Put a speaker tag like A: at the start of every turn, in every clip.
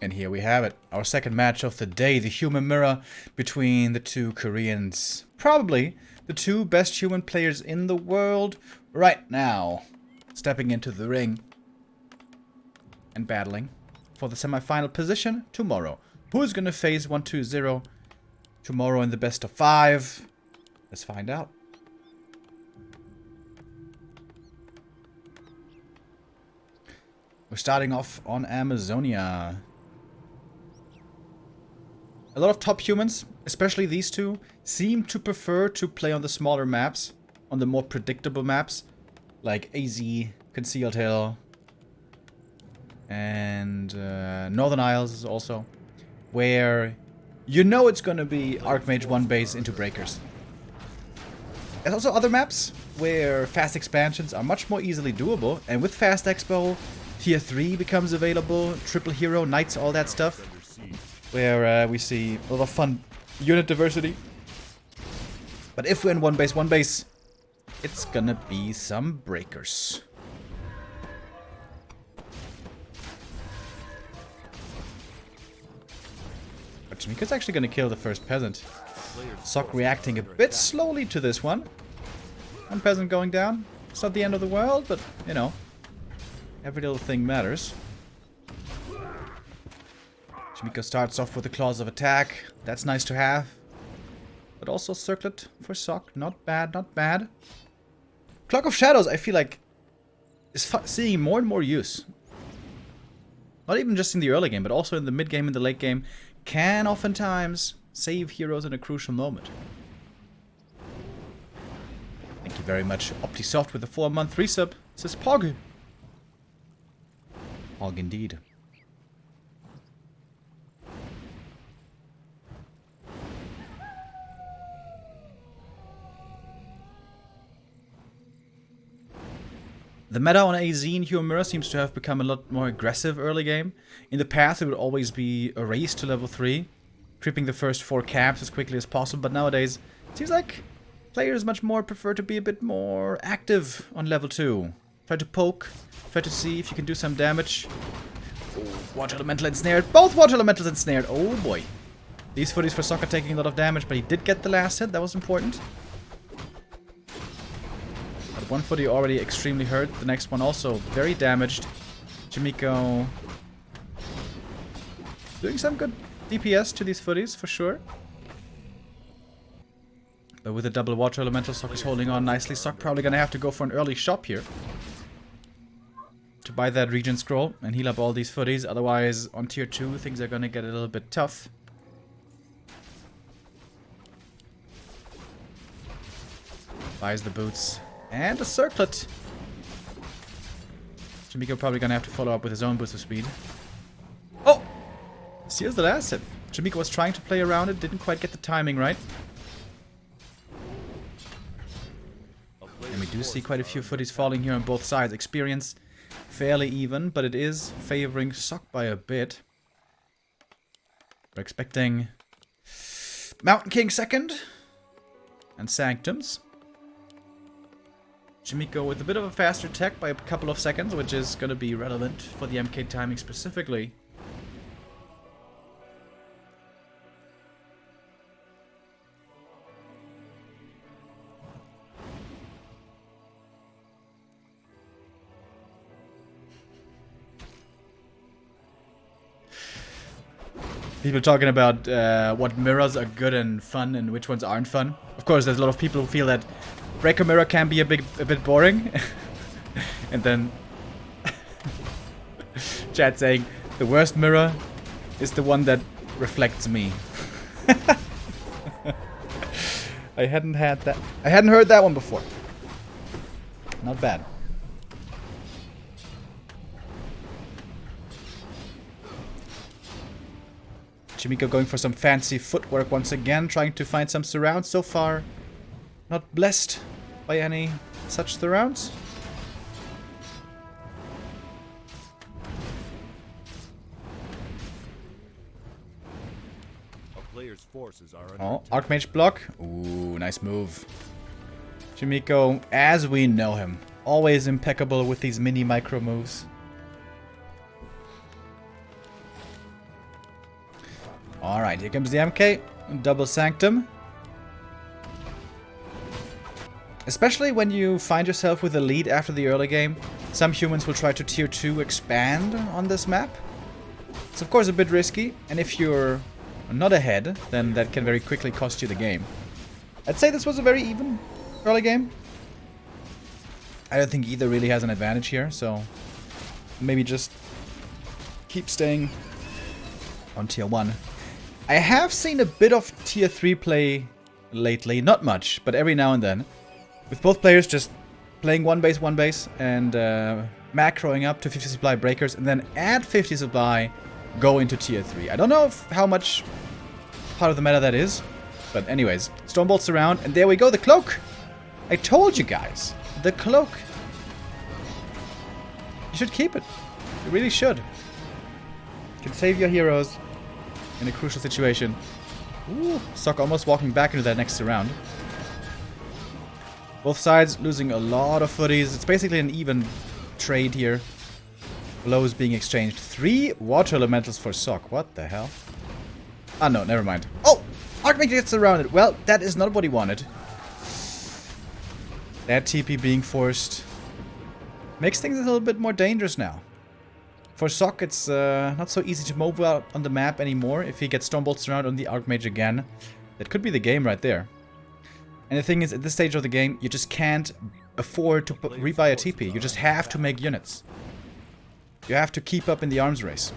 A: And here we have it. Our second match of the day. The human mirror between the two Koreans. Probably the two best human players in the world right now. Stepping into the ring. And battling for the semi-final position tomorrow. Who's going to face 1-2-0 tomorrow in the best of 5? Let's find out. We're starting off on Amazonia. A lot of top humans, especially these two, seem to prefer to play on the smaller maps, on the more predictable maps, like AZ, Concealed Hill, and Northern Isles also, where you know it's gonna be Archmage 1 base into Breakers. There's also other maps where fast expansions are much more easily doable, and with Fast Expo, Tier 3 becomes available, Triple Hero, Knights, all that stuff. Where we see a lot of fun unit diversity. But if we're in one base, it's gonna be some Breakers. But Chaemiko's actually gonna kill the first peasant. Sok reacting a bit slowly to this one. One peasant going down. It's not the end of the world, but, you know, every little thing matters. Chaemiko starts off with the claws of attack. That's nice to have. But also circlet for Sok. Not bad, not bad. Cloak of Shadows, I feel like, is seeing more and more use. Not even just in the early game, but also in the mid game and the late game. Can oftentimes save heroes in a crucial moment. Thank you very much, OptiSoft, with a 4-month resub. Says Pog. Pog indeed. The meta on AZ and Human Mirror seems to have become a lot more aggressive early game. In the past, it would always be a race to level 3, creeping the first 4 caps as quickly as possible, but nowadays, it seems like players much more prefer to be a bit more active on level 2. Try to poke, try to see if you can do some damage. Oh, Water Elemental ensnared. Both Water Elementals ensnared. Oh boy. These footies for Sok are taking a lot of damage, but he did get the last hit. That was important. But one footy already extremely hurt. The next one also very damaged. Chaemiko doing some good DPS to these footies for sure. But with a double Water Elemental, Sok is holding on nicely. Sok probably gonna have to go for an early shop here to buy that Regen Scroll and heal up all these footies. Otherwise, on Tier 2, things are gonna get a little bit tough. Buys the boots. And a circlet. Chaemiko probably gonna have to follow up with his own boost of speed. Oh! Seals the last hit. Chaemiko was trying to play around it, didn't quite get the timing right. And we do see quite a few footies falling here on both sides. Experience fairly even, but it is favoring Sok by a bit. We're expecting Mountain King second. And Sanctums. Chaemiko with a bit of a faster tech by a couple of seconds, which is going to be relevant for the MK timing specifically. People talking about what mirrors are good and fun and which ones aren't fun. Of course, there's a lot of people who feel that Breaker Mirror can be a bit boring. And then chat saying the worst mirror is the one that reflects me. I hadn't heard that one before. Not bad. Chaemiko going for some fancy footwork once again, trying to find some surrounds. So far, not blessed by any such surrounds.
B: A player's forces are
A: Oh, Archmage block. Ooh, nice move. Chaemiko, as we know him, always impeccable with these mini micro moves. Alright, here comes the MK. Double Sanctum. Especially when you find yourself with a lead after the early game, some humans will try to tier 2 expand on this map. It's of course a bit risky, and if you're not ahead, then that can very quickly cost you the game. I'd say this was a very even early game. I don't think either really has an advantage here, so maybe just keep staying on tier 1. I have seen a bit of tier 3 play lately, not much, but every now and then. With both players just playing one base, and macroing up to 50 supply breakers, and then add 50 supply, go into tier 3. I don't know how much part of the meta that is, but anyways, Stormbolt's around, and there we go, the cloak! I told you guys, the cloak. You should keep it. You really should. You can save your heroes in a crucial situation. Ooh, Sok almost walking back into that next round. Both sides losing a lot of footies. It's basically an even trade here. Blows being exchanged. 3 water elementals for Sok. What the hell? Ah, no, never mind. Oh! Archmage gets surrounded. Well, that is not what he wanted. That TP being forced makes things a little bit more dangerous now. For Sok, it's not so easy to move out on the map anymore. If he gets Stormbolts around on the Archmage again, that could be the game right there. And the thing is, at this stage of the game, you just can't afford to rebuy a TP. You just have to make units. You have to keep up in the arms race.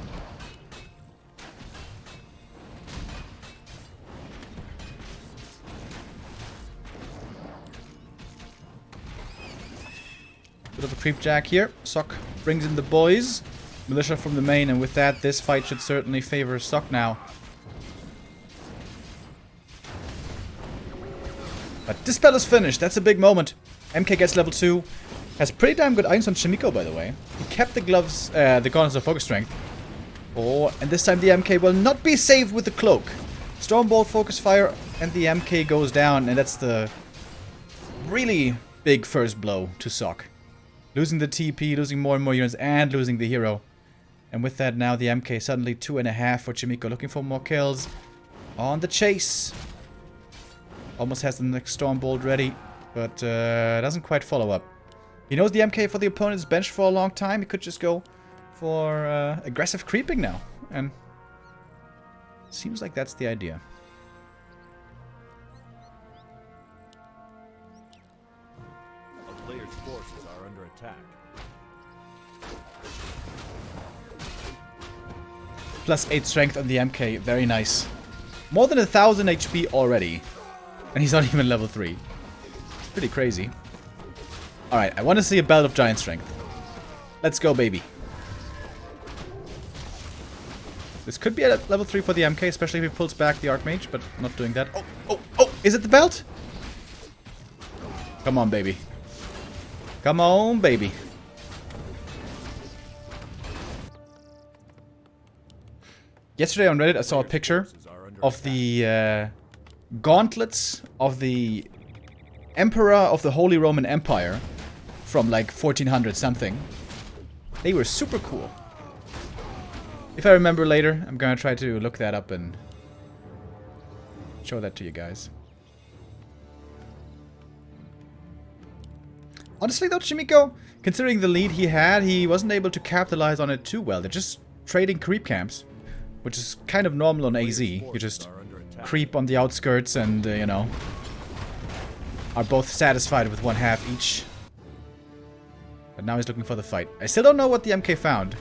A: Bit of a creep jack here. Sok brings in the boys. Militia from the main, and with that, this fight should certainly favor Sok now. But Dispel is finished. That's a big moment. MK gets level 2. Has pretty damn good items on Chaemiko, by the way. He kept the gloves, the gauntlets of focus strength. Oh, and this time the MK will not be saved with the cloak. Stormbolt, focus fire, and the MK goes down, and that's the really big first blow to Sok. Losing the TP, losing more and more units, and losing the hero. And with that, now the MK suddenly 2.5 for Chaemiko, looking for more kills. On the chase. Almost has the next Stormbolt ready, but doesn't quite follow up. He knows the MK for the opponent's bench for a long time. He could just go for aggressive creeping now. And seems like that's the idea.
B: A player's forces are under attack.
A: Plus 8 strength on the MK. Very nice. More than 1000 HP already. And he's not even level 3. It's pretty crazy. Alright, I want to see a belt of giant strength. Let's go, baby. This could be at level 3 for the MK, especially if he pulls back the Archmage, but not doing that. Oh! Is it the belt? Come on, baby. Come on, baby. Yesterday on Reddit, I saw a picture of the gauntlets of the Emperor of the Holy Roman Empire from like 1400 something. They were super cool. If I remember later, I'm gonna try to look that up and show that to you guys. Honestly though, Chaemiko, considering the lead he had, he wasn't able to capitalize on it too well. They're just trading creep camps, which is kind of normal on AZ. You just creep on the outskirts and, you know, are both satisfied with 1/2 each. But now he's looking for the fight. I still don't know what the MK found.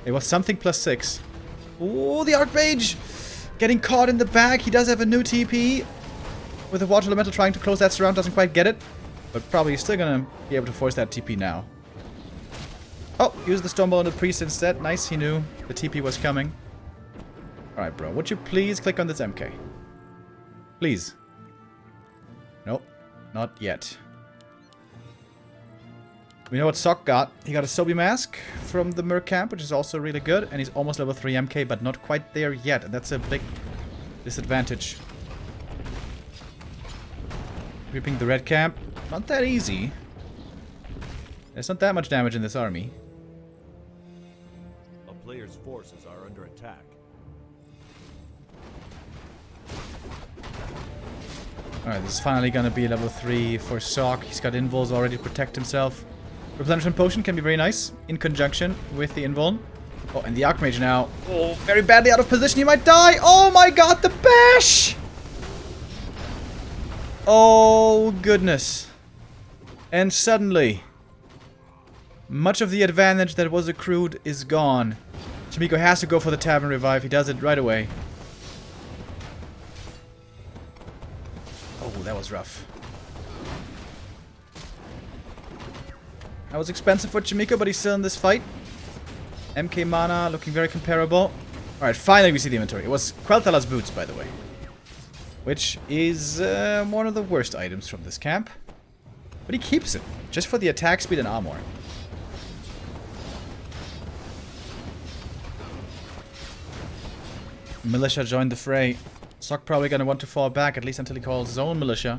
A: It was something +6. Oh, the Archmage! Getting caught in the back. He does have a new TP. With the Water Elemental trying to close that surround, doesn't quite get it. But probably still gonna be able to force that TP now. Oh, use the Stormbolt on the Priest instead. Nice, he knew the TP was coming. Alright, bro. Would you please click on this MK? Please. Nope. Not yet. We know what Sok got. He got a Sobi Mask from the Merc camp, which is also really good. And he's almost level 3 MK, but not quite there yet. And that's a big disadvantage. Creeping the red camp. Not that easy. There's not that much damage in this army.
B: A player's forces are under attack.
A: Alright, this is finally gonna be level 3 for Sock. He's got Invols already to protect himself. Replenishment Potion can be very nice in conjunction with the Invul. Oh, and the Archmage now. Oh, very badly out of position. He might die. Oh my god, the bash! Oh, goodness. And suddenly, much of the advantage that was accrued is gone. Chaemiko has to go for the Tavern Revive. He does it right away. Oh, that was rough. That was expensive for Chaemiko, but he's still in this fight. MK mana looking very comparable. Alright, finally we see the inventory. It was Quel'Thala's boots, by the way. Which is one of the worst items from this camp. But he keeps it, just for the attack speed and armor. Militia joined the fray. Sock probably gonna want to fall back, at least until he calls his own militia.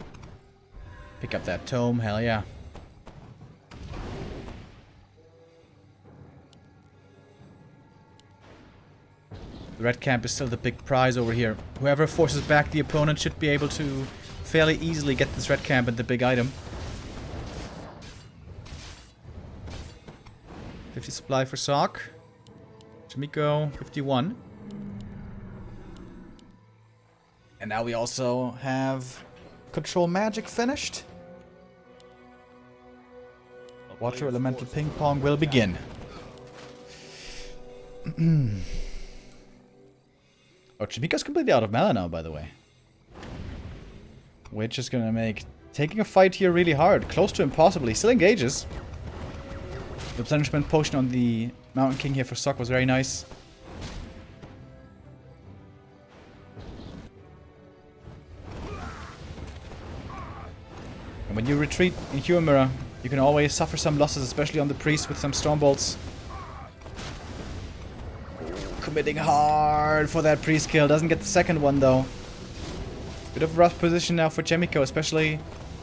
A: Pick up that tome, hell yeah. The red camp is still the big prize over here. Whoever forces back the opponent should be able to fairly easily get this red camp and the big item. 50 supply for Sock. Chaemiko, 51. And now we also have Control Magic finished. Water Elemental Ping Pong will begin. Oh, Chaemiko's completely out of mana now, by the way. Which is gonna make taking a fight here really hard. Close to impossible. He still engages. The replenishment potion on the Mountain King here for Sock was very nice. And when you retreat in Human Mirror, you can always suffer some losses, especially on the priest with some storm bolts. Committing hard for that priest kill. Doesn't get the second one though. Bit of a rough position now for Chaemiko, especially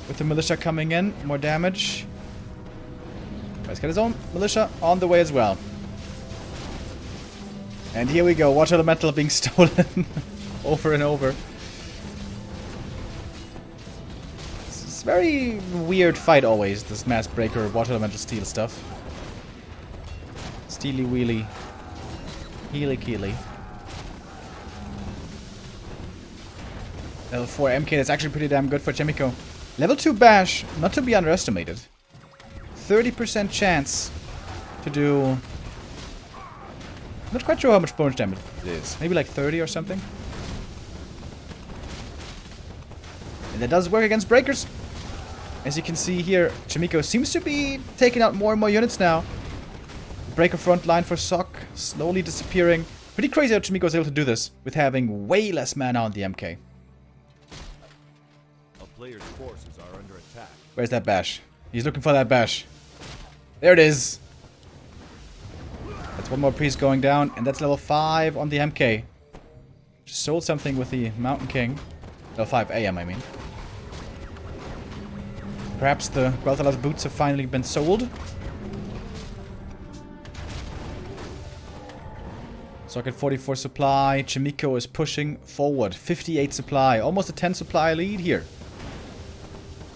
A: with the militia coming in. More damage. He's got his own militia on the way as well. And here we go. Water Elemental being stolen over and over. It's a very weird fight always, this Mass Breaker Water Elemental Steel stuff. Steely wheelie. Healy keely. Level 4 MK, that's actually pretty damn good for Chaemiko. Level 2 Bash, not to be underestimated. 30% chance to do... Not quite sure how much bonus damage it is. Maybe like 30 or something. And that does work against breakers. As you can see here, Chaemiko seems to be taking out more and more units now. Breaker front line for Sock slowly disappearing. Pretty crazy how Chaemiko was able to do this with having way less mana on the MK.
B: A player's forces are under attack.
A: Where's that bash? He's looking for that bash. There it is. That's one more priest going down, and that's level 5 on the MK. Just sold something with the Mountain King. Level 5 AM, I mean. Perhaps the Quel'Thala's boots have finally been sold. Socket 44 supply. Chaemiko is pushing forward. 58 supply. Almost a 10 supply lead here.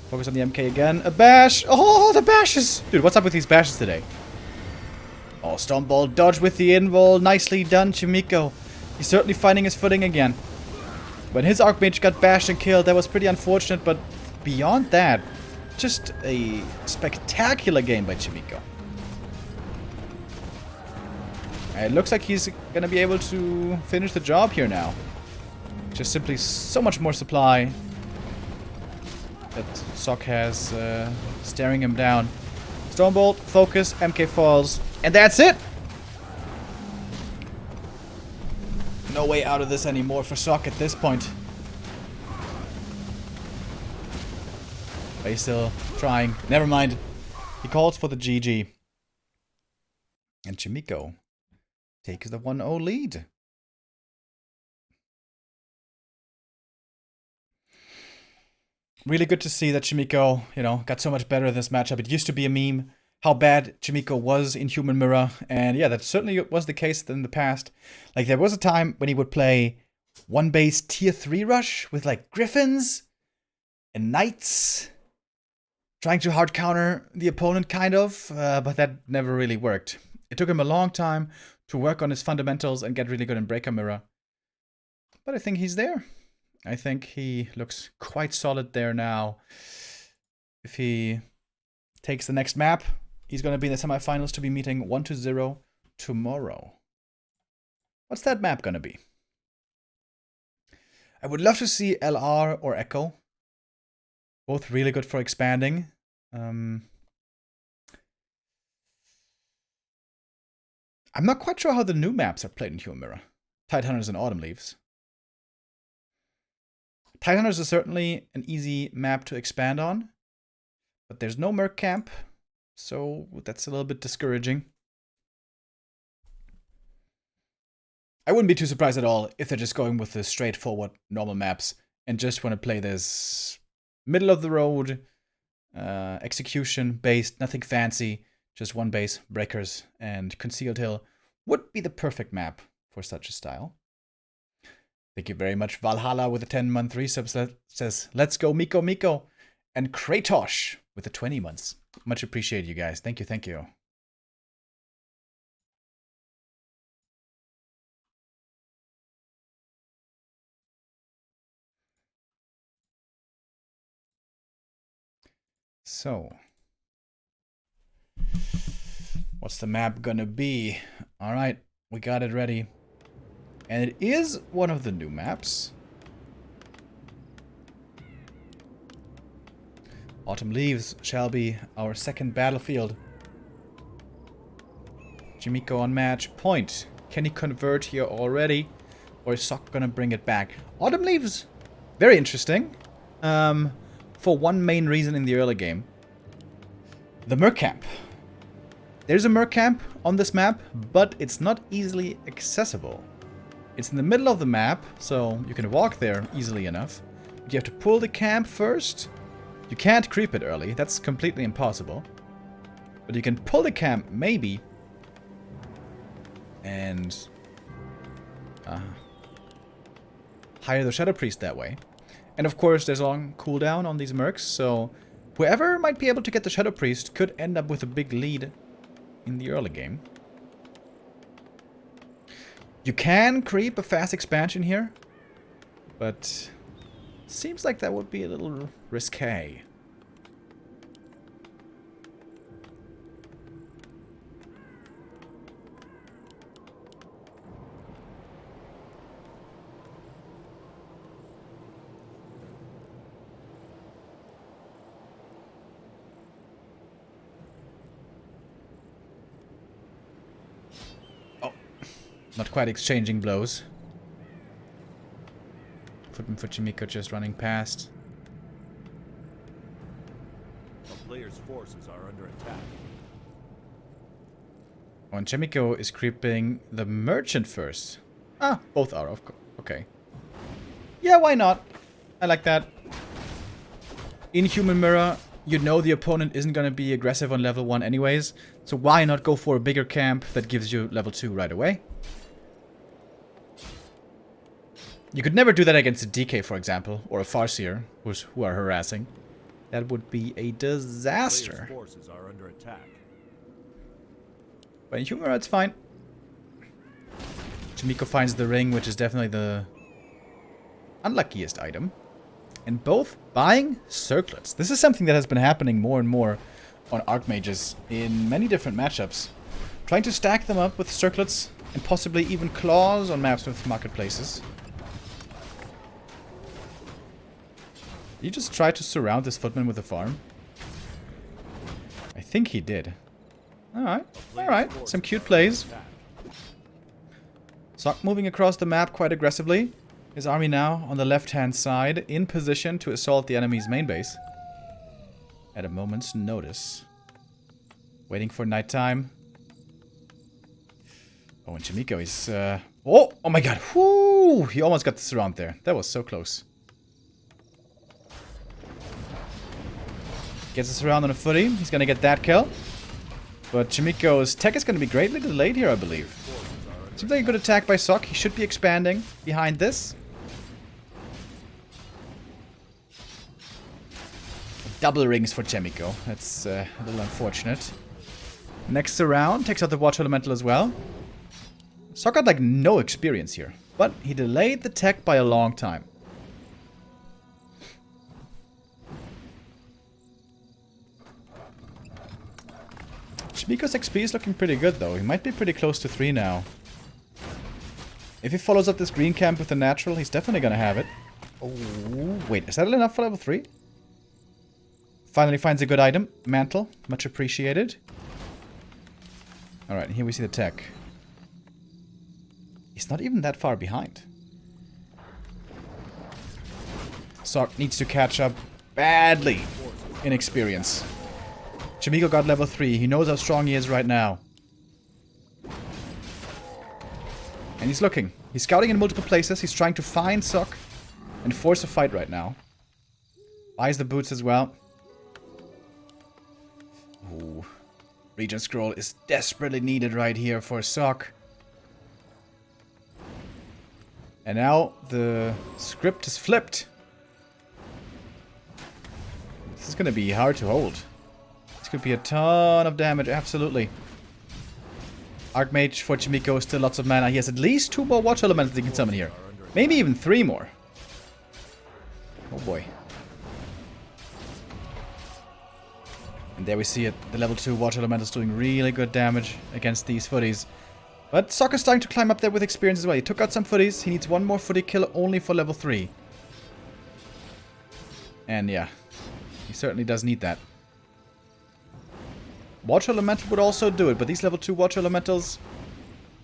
A: Focus on the MK again. A bash! Oh, the bashes! Dude, what's up with these bashes today? Oh, Stormbolt dodge with the invul. Nicely done, Chaemiko. He's certainly finding his footing again. When his Archmage got bashed and killed, that was pretty unfortunate, but beyond that, just a spectacular game by Chaemiko. It looks like he's gonna be able to finish the job here now. Just simply so much more supply that Sock has staring him down. Stormbolt, focus, MK falls, and that's it! No way out of this anymore for Sock at this point. But he's still trying. Never mind. He calls for the GG. And Chaemiko takes the 1-0 lead. Really good to see that Chaemiko, you know, got so much better in this matchup. It used to be a meme how bad Chaemiko was in Human Mirror. And yeah, that certainly was the case in the past. Like, there was a time when he would play one base tier 3 rush with like griffins and knights. Trying to hard counter the opponent, kind of, but that never really worked. It took him a long time to work on his fundamentals and get really good in Breaker Mirror. But I think he's there. I think he looks quite solid there now. If he takes the next map, he's going to be in the semifinals to be meeting 1-0 tomorrow. What's that map going to be? I would love to see LR or Echo. Both really good for expanding. I'm not quite sure how the new maps are played in Human Mirror. Tidehunters and Autumn Leaves. Tidehunters is certainly an easy map to expand on, but there's no Merc Camp, so that's a little bit discouraging. I wouldn't be too surprised at all if they're just going with the straightforward normal maps and just want to play this middle of the road, execution based, nothing fancy, just one base, breakers, and concealed hill would be the perfect map for such a style. Thank you very much, Valhalla with the 10-month resub says, let's go Miko Miko, and Kratosh with the 20 months. Much appreciated, you guys. Thank you, thank you. So, what's the map gonna be? Alright, we got it ready. And it is one of the new maps. Autumn Leaves shall be our second battlefield. Chaemiko on match point. Can he convert here already? Or is Sok gonna bring it back? Autumn Leaves, very interesting. For one main reason in the early game. The Merc Camp. There's a Merc Camp on this map, but it's not easily accessible. It's in the middle of the map, so you can walk there easily enough. But you have to pull the camp first. You can't creep it early, that's completely impossible. But you can pull the camp, maybe. And hire the Shadow Priest that way. And of course, there's a long cooldown on these mercs, so whoever might be able to get the Shadow Priest could end up with a big lead in the early game. You can creep a fast expansion here, but seems like that would be a little risque. Not quite exchanging blows. Footman for Chaemiko just running past.
B: A player's forces are under attack.
A: Oh, and Chaemiko is creeping the merchant first. Ah, both are, of course. Okay. Yeah, why not? I like that. In Human Mirror, you know the opponent isn't going to be aggressive on level 1 anyways. So why not go for a bigger camp that gives you level 2 right away? You could never do that against a DK, for example, or a Farseer, who are harassing. That would be a disaster.
B: Forces are under attack.
A: But in Humor, it's fine. Chaemiko finds the ring, which is definitely the unluckiest item. And both buying circlets. This is something that has been happening more and more on Archmages in many different matchups. Trying to stack them up with circlets and possibly even claws on maps with marketplaces. Did he just try to surround this footman with a farm? I think he did. Alright, alright. Some cute plays. Sok moving across the map quite aggressively. His army now on the left-hand side, in position to assault the enemy's main base. At a moment's notice. Waiting for nighttime. Oh, and Chaemiko is... Oh my god! Whoo! He almost got the surround there. That was so close. Gets us around on a footy. He's gonna get that kill. But Chaemiko's tech is gonna be greatly delayed here, I believe. Seems like a good attack by Sok. He should be expanding behind this. double rings for Chaemiko. That's a little unfortunate. Next round, takes out the Water Elemental as well. Sok got like no experience here, but he delayed the tech by a long time. Chaemiko's XP is looking pretty good though. He might be pretty close to 3 now. If he follows up this green camp with the natural, he's definitely gonna have it. Oh, wait, is that enough for level 3? Finally finds a good item. Mantle, much appreciated. Alright, here we see the tech. He's not even that far behind. Sok needs to catch up badly in experience. Chaemiko got level 3. He knows how strong he is right now. And he's looking. He's scouting in multiple places. He's trying to find Sok and force a fight right now. Buys the boots as well. Ooh. Regen Scroll is desperately needed right here for Sok. And now the script is flipped. This is going to be hard to hold. This could be a ton of damage, absolutely. Archmage for Chaemiko, still lots of mana. He has at least 2 more Water Elementals he can summon here. Maybe even 3 more. Oh boy. And there we see it. The level 2 Water Elementals doing really good damage against these footies. But Sok is starting to climb up there with experience as well. He took out some footies. He needs 1 more footy kill only for level 3. And yeah, he certainly does need that. Water Elemental would also do it, but these level 2 Water Elementals,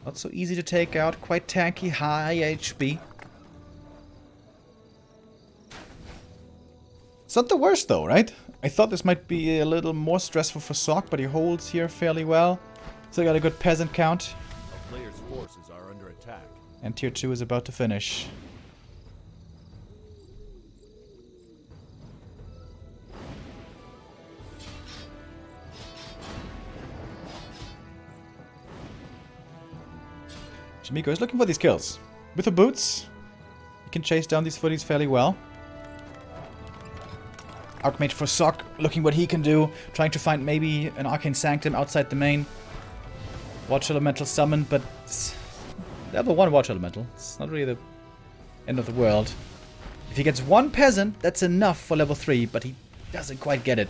A: not so easy to take out. Quite tanky, high HP. It's not the worst though, right? I thought this might be a little more stressful for Sok, but he holds here fairly well. Still got a good peasant count.
B: A player's forces are under attack.
A: And tier 2 is about to finish. Chaemiko is looking for these kills. With the boots, he can chase down these footies fairly well. Archmage for Sok, looking what he can do. Trying to find maybe an Arcane Sanctum outside the main. Water Elemental summoned, but it's level 1 Water Elemental. It's not really the end of the world. If he gets 1 Peasant, that's enough for level 3, but he doesn't quite get it.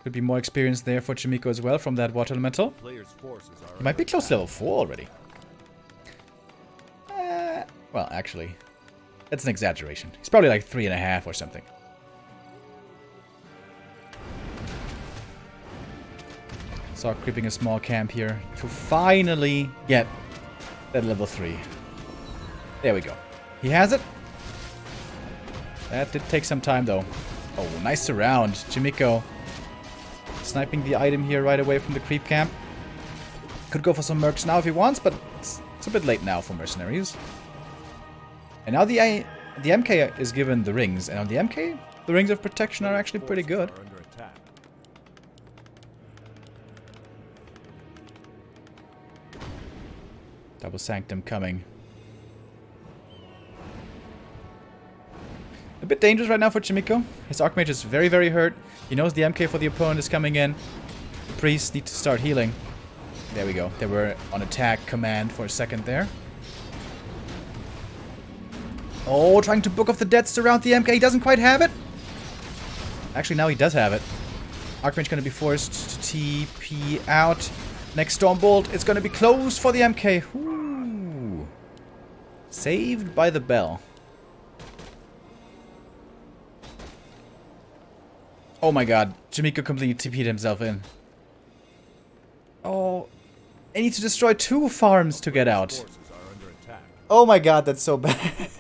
A: Could be more experience there for Chaemiko as well from that Water Elemental. He might be close to level 4 already. Well, actually, that's an exaggeration. He's probably like 3.5 or something. Sok creeping a small camp here to finally get that level 3. There we go. He has it. That did take some time though. Oh, nice surround. Chaemiko sniping the item here right away from the creep camp. Could go for some mercs now if he wants, but it's a bit late now for mercenaries. And now the MK is given the rings, and on the MK, the rings of protection are actually pretty good. Double Sanctum coming. A bit dangerous right now for Chaemiko. His Archmage is very, very hurt. He knows the MK for the opponent is coming in. The priests need to start healing. There we go. They were on attack command for a second there. Oh, trying to book off the dead around the MK. He doesn't quite have it. Actually, now he does have it. Archmage going to be forced to TP out. Next Stormbolt is going to be closed for the MK. Ooh. Saved by the bell. Oh my god. Chaemiko completely TP'd himself in. Oh. I need to destroy 2 farms to get out. Oh my god, that's so bad.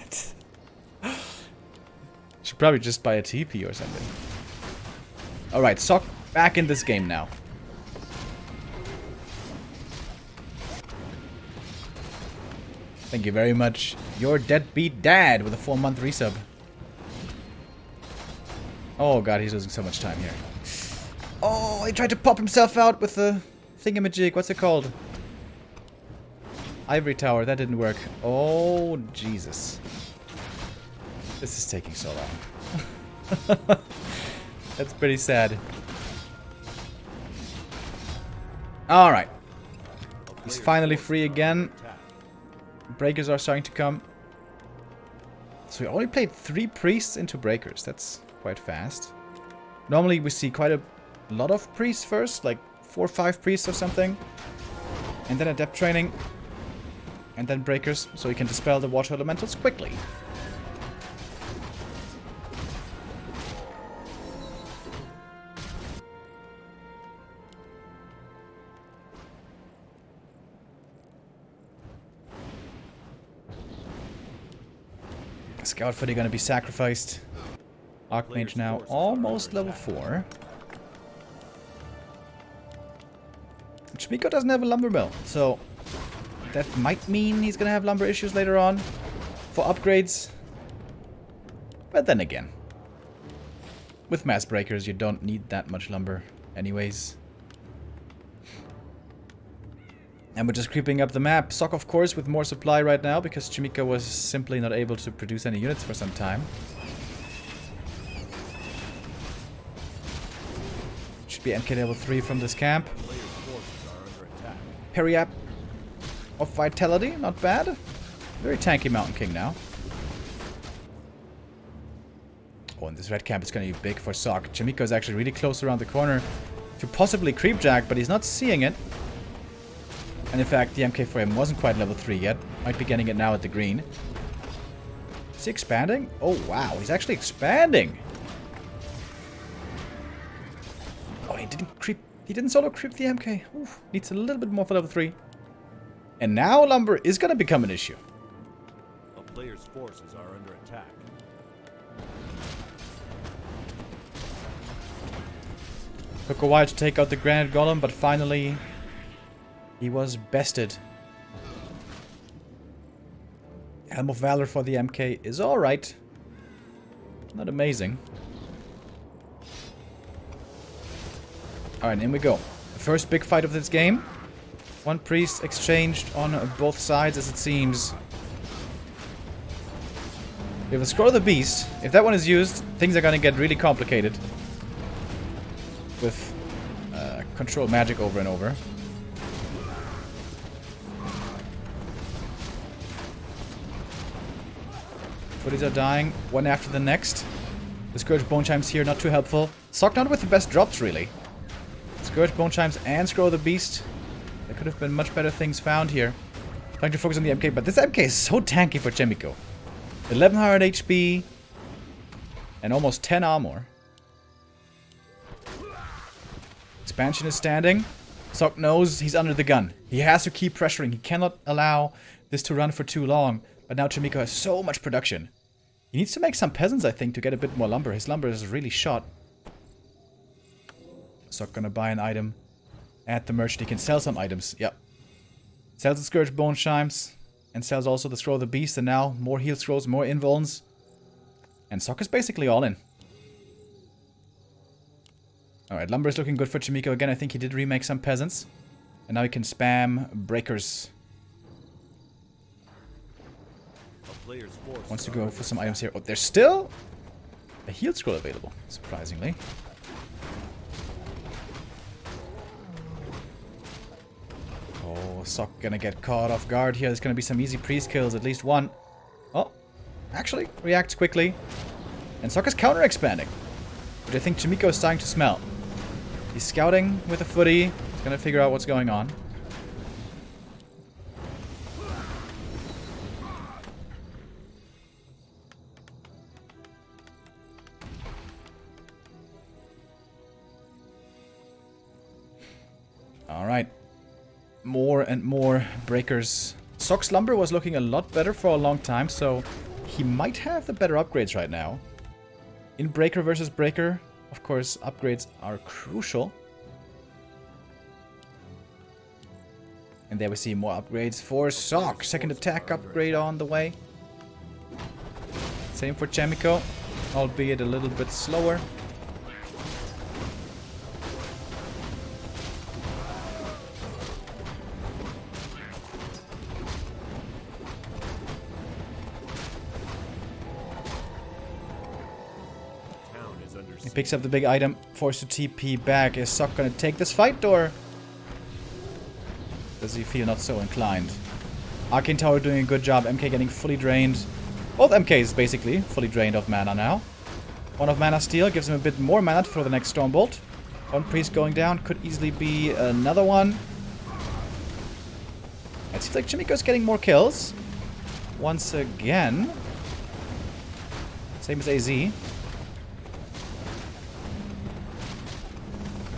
A: Should probably just buy a TP or something. Alright, Sok back in this game now. Thank you very much. Your deadbeat dad with a 4-month resub. Oh god, he's losing so much time here. Oh, he tried to pop himself out with the thingamajig. What's it called? Ivory Tower. That didn't work. Oh, Jesus. This is taking so long. That's pretty sad. Alright. He's finally free again. Breakers are starting to come. So we only played 3 priests into breakers. That's quite fast. Normally we see quite a lot of priests first, like 4 or 5 priests or something. And then adept training. And then breakers, so we can dispel the water elementals quickly. Scout footy gonna be sacrificed. Archmage now almost level 4. Chaemiko doesn't have a lumber mill, so that might mean he's gonna have lumber issues later on for upgrades. But then again, with mass breakers you don't need that much lumber anyways. And we're just creeping up the map. Sock, of course, with more supply right now because Chaemiko was simply not able to produce any units for some time. Should be MK level 3 from this camp. Periap of Vitality, not bad. Very tanky Mountain King now. Oh, and this red camp is going to be big for Sock. Chaemiko is actually really close around the corner to possibly creepjack, but he's not seeing it. And in fact, the MK for him wasn't quite level 3 yet. Might be getting it now at the green. Is he expanding? Oh, wow. He's actually expanding. Oh, he didn't creep. He didn't solo creep the MK. Oof, needs a little bit more for level 3. And now lumber is going to become an issue.
B: A player's forces are under attack.
A: Took a while to take out the Granite Golem, but finally he was bested. Helm of Valor for the MK is alright. Not amazing. Alright, in we go. The first big fight of this game. 1 priest exchanged on both sides, as it seems. We have a Scroll of the Beast. If that one is used, things are gonna get really complicated. With control magic over and over. Footies are dying, one after the next. The Scourge Bone Chimes here, not too helpful. Sock not with the best drops, really. Scourge Bone Chimes and Scroll of the Beast. There could have been much better things found here. Trying to focus on the MK, but this MK is so tanky for Chaemiko. 1100 HP and almost 10 armor. Expansion is standing. Sock knows he's under the gun. He has to keep pressuring. He cannot allow this to run for too long. But now Chaemiko has so much production. He needs to make some peasants, I think, to get a bit more lumber. His lumber is really shot. Sock gonna buy an item at the merchant. He can sell some items. Yep. Sells the Scourge Bone Chimes. And sells also the Scroll of the Beast. And now more heal scrolls, more invulns. And Sock is basically all in. Alright, lumber is looking good for Chaemiko again. I think he did remake some peasants. And now he can spam breakers. Wants to go for some items here. Oh, there's still a heal scroll available, surprisingly. Oh, Sock gonna get caught off guard here. There's gonna be some easy priest kills, at least one. Oh, actually reacts quickly. And Sock is counter-expanding, which I think Chaemiko is starting to smell. He's scouting with a footy. He's gonna figure out what's going on. Alright. More and more breakers. Sock's lumber was looking a lot better for a long time, so he might have the better upgrades right now. In breaker versus breaker, of course, upgrades are crucial. And there we see more upgrades for Sock. Second attack upgrade on the way. Same for Chaemiko, albeit a little bit slower. He picks up the big item, forced to TP back. Is Sok gonna take this fight, or does he feel not so inclined? Arcane Tower doing a good job. MK getting fully drained. Both MKs basically fully drained of mana now. One of Mana Steal gives him a bit more mana to throw the next Stormbolt. One priest going down. Could easily be another one. It seems like Chaemiko's getting more kills. Once again. Same as AZ.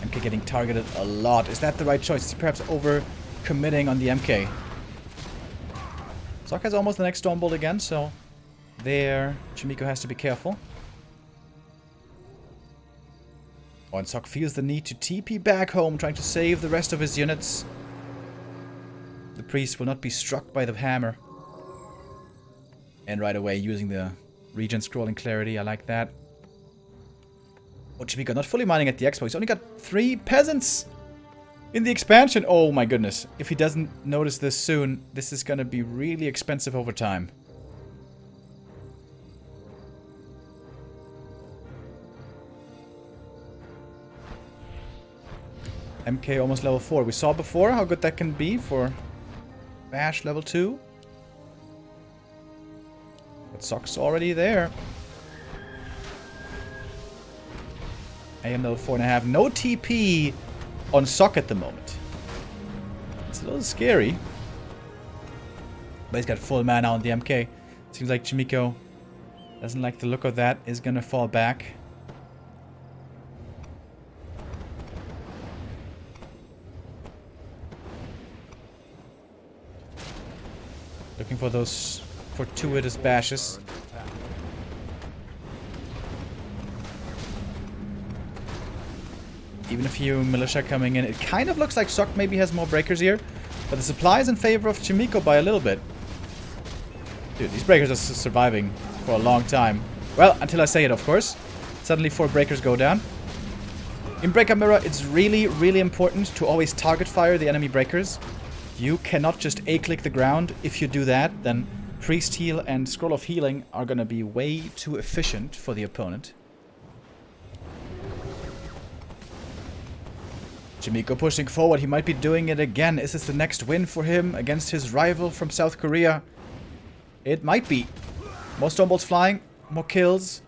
A: MK getting targeted a lot. Is that the right choice? Is he perhaps over committing on the MK? Sok has almost the next Stormbolt again, so there Chaemiko has to be careful. Oh, and Sok feels the need to TP back home, trying to save the rest of his units. The priest will not be struck by the hammer. And right away using the regen scrolling clarity, I like that. Oh, Chaemiko not fully mining at the expo. He's only got 3 peasants in the expansion. Oh my goodness. If he doesn't notice this soon, this is gonna be really expensive over time. MK almost level 4. We saw before how good that can be for Bash level 2. But Sok's already there. AM level 4.5. No TP on Sok at the moment. It's a little scary. But he's got full mana on the MK. Seems like Chaemiko doesn't like the look of that. Is gonna fall back. Looking for those fortuitous bashes. Even a few militia coming in. It kind of looks like Sok maybe has more breakers here. But the supply is in favor of Chaemiko by a little bit. Dude, these breakers are surviving for a long time. Well, until I say it, of course. Suddenly 4 breakers go down. In Breaker Mirror, it's really, really important to always target fire the enemy breakers. You cannot just A-click the ground. If you do that, then Priest Heal and Scroll of Healing are gonna be way too efficient for the opponent. Chaemiko pushing forward. He might be doing it again. Is this the next win for him against his rival from South Korea? It might be. More Stormbolts flying. More kills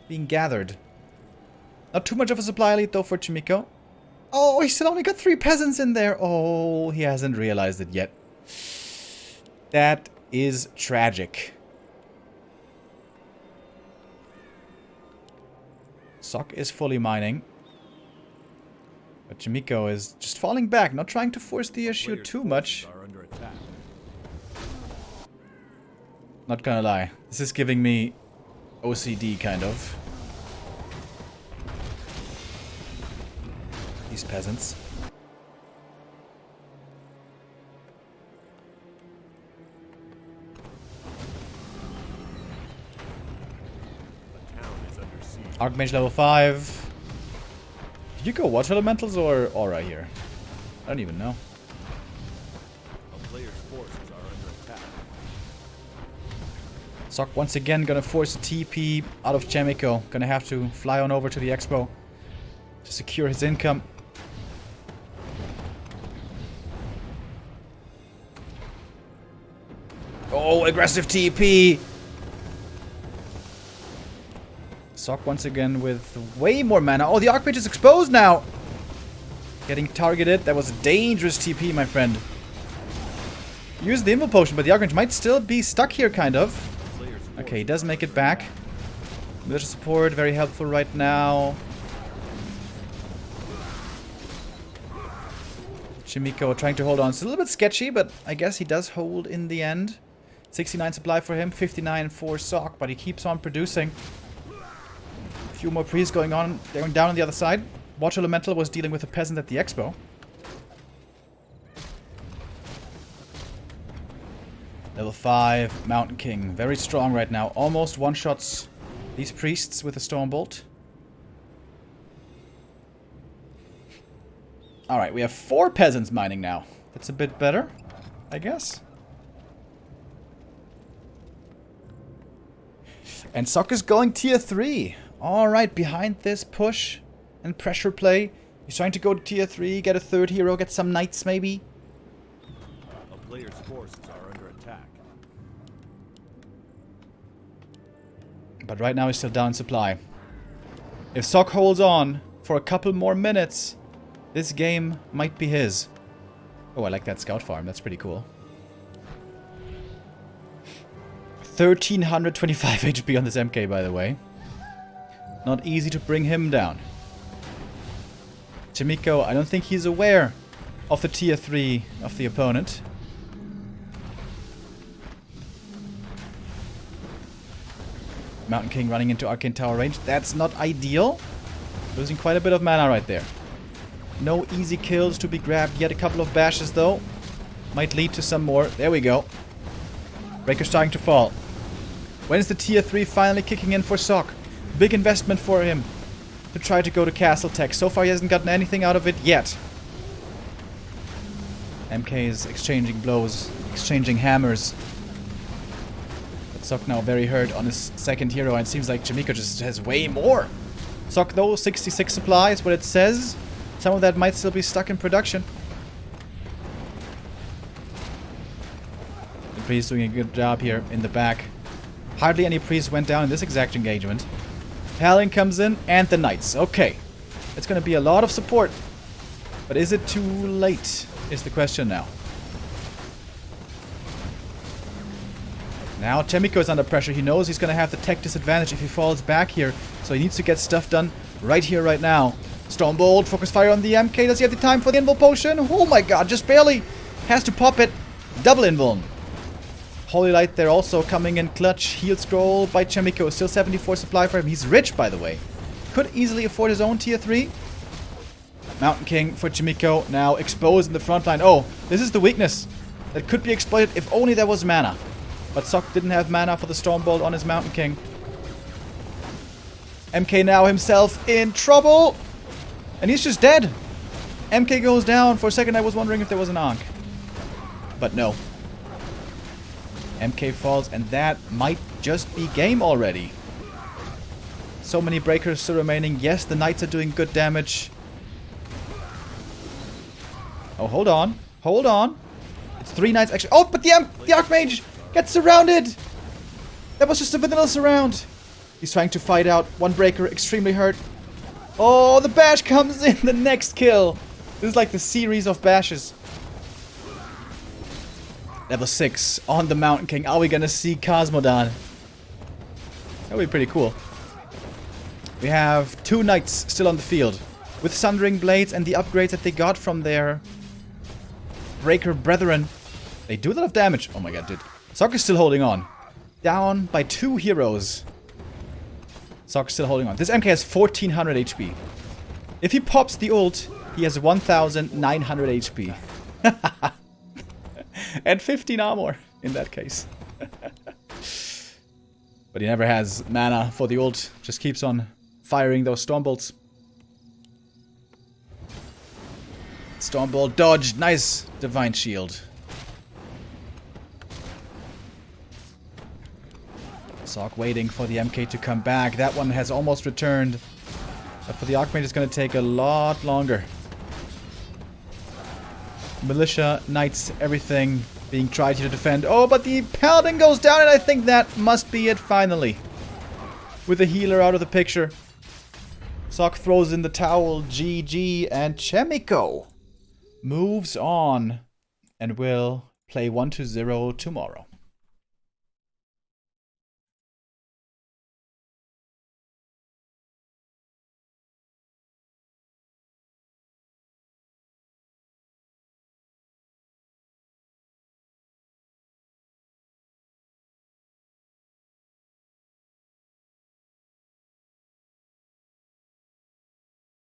A: being gathered. Not too much of a supply lead though for Chaemiko. Oh, he still only got 3 peasants in there. Oh, he hasn't realized it yet. That is tragic. Sok is fully mining. But Chaemiko is just falling back, not trying to force the issue too much. Not gonna lie, this is giving me OCD kind of. These peasants. Archmage level 5. Did you go Water Elementals or Aura here? I don't even know.
B: A player's forces are under attack.
A: Sok once again gonna force a TP out of Chaemiko. Gonna have to fly on over to the expo to secure his income. Oh, aggressive TP! Sok once again with way more mana. Oh, the Archmage is exposed now! Getting targeted. That was a dangerous TP, my friend. Use the Invul Potion, but the Archmage might still be stuck here, kind of. Okay, he does make it back. Militia support, very helpful right now. Chaemiko trying to hold on. It's a little bit sketchy, but I guess he does hold in the end. 69 supply for him, 59 for Sok, but he keeps on producing. A few more priests going down on the other side. Water Elemental was dealing with a peasant at the expo. Level 5, Mountain King. Very strong right now. Almost one-shots these priests with a Stormbolt. Alright, we have 4 peasants mining now. That's a bit better, I guess. And Sok is going tier 3. Alright, behind this push and pressure play, he's trying to go to tier 3, get a third hero, get some knights maybe.
B: A player's forces are under attack.
A: But right now he's still down in supply. If Sok holds on for a couple more minutes, this game might be his. Oh, I like that scout farm. That's pretty cool. 1325 HP on this MK, by the way. Not easy to bring him down. Chaemiko, I don't think he's aware of the tier 3 of the opponent. Mountain King running into Arcane Tower range. That's not ideal. Losing quite a bit of mana right there. No easy kills to be grabbed yet. A couple of bashes though. Might lead to some more. There we go. Breaker's starting to fall. When's the tier 3 finally kicking in for Sok? Big investment for him to try to go to Castle Tech. So far he hasn't gotten anything out of it yet. MK is exchanging blows, exchanging hammers. But Sok now very hurt on his second hero, and it seems like Chaemiko just has way more. Sok though, 66 supply is what it says. Some of that might still be stuck in production. The priest doing a good job here in the back. Hardly any priests went down in this exact engagement. Paladin comes in, and the knights. Okay. It's going to be a lot of support. But is it too late, is the question now. Now Chaemiko is under pressure. He knows he's going to have the tech disadvantage if he falls back here. So he needs to get stuff done right here, right now. Stormbolt, focus fire on the MK. Does he have the time for the invul potion? Oh my god, just barely. Has to pop it. Double invuln. Holy Light there also coming in clutch. Heal scroll by Chaemiko. Still 74 supply for him. He's rich, by the way. Could easily afford his own tier 3. Mountain King for Chaemiko. Now exposed in the front line. Oh, this is the weakness that could be exploited if only there was mana. But Sok didn't have mana for the Stormbolt on his Mountain King. MK now himself in trouble. And he's just dead. MK goes down. For a second I was wondering if there was an Ankh. But no. MK falls, and that might just be game already. So many breakers still remaining. Yes, the knights are doing good damage. Oh, hold on. Hold on. It's 3 knights actually. Oh, but the Archmage gets surrounded. That was just a vanilla surround. He's trying to fight out. One breaker extremely hurt. Oh, the bash comes in. The next kill. This is like the series of bashes. Level 6 on the Mountain King. Are we gonna see Cosmodan? That would be pretty cool. We have 2 knights still on the field. With Sundering Blades and the upgrades that they got from their Breaker Brethren. They do a lot of damage. Oh my god, dude. Sok is still holding on. Down by 2 heroes. Sok is still holding on. This MK has 1400 HP. If he pops the ult, he has 1900 HP. And 15 armor in that case. But he never has mana for the ult. Just keeps on firing those Stormbolts. Stormbolt dodged. Nice Divine Shield. Sok waiting for the MK to come back. That one has almost returned. But for the Archmage it's going to take a lot longer. Militia, knights, everything being tried here to defend. Oh, but the Paladin goes down, and I think that must be it finally. With the healer out of the picture. Sok throws in the towel. GG, and Chaemiko moves on and will play 1-0 tomorrow.